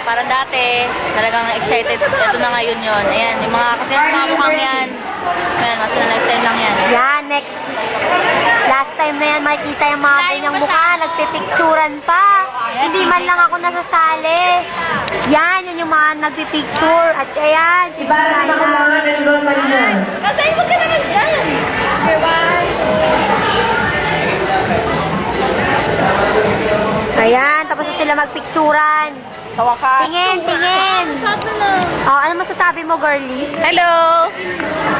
parang dati, talagang excited. Ito na ngayon yun. Ayan, yung mga mukhang yan. Ayan, mas na next time lang yan. Yan, next. Last time na yan, makikita yung mga ganyang mukha. Nagpipicturan pa. Hindi man lang ako nasasali. Yan, yun yung mga nagpipicture. At ayan, si Brian. Kasi huwag ka naman dyan. Ayan, tapos na sila magpicturan. Sa wakas. Tingin, tingin. Oh, ano masasabi mo, girlie? Hello!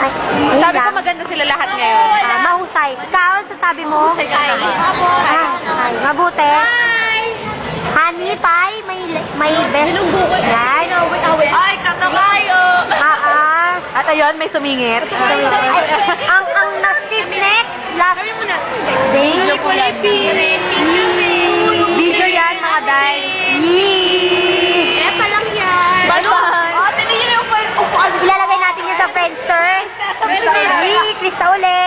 Ay, Sabi ko lang. maganda sila lahat ngayon. Mahusay. Ikaw, sasabi mo? Ay, mabuti. Honey pie, may best. Yan. Ay, kata kayo! At ayun, may sumingit. Ay, ang na-stiff neck, last day. Video yan, mga day. Eh, palang yan. Ilalagay natin yan sa Friendster. Krista uli.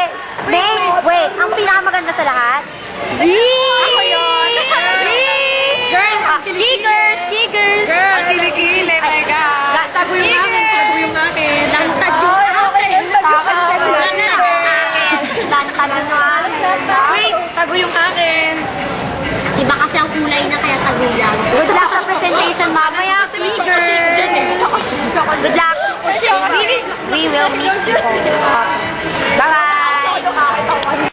May, wait, ang pinakamaganda sa lahat. Ako yun! Girls! Ang kilikili, teka. Tago yung akin. Wait, tago yung akin. Iba kasi ang kulay na kaya tagulang. Good luck sa presentation mamaya, Tigers. Good luck. We will miss you. Bye-bye.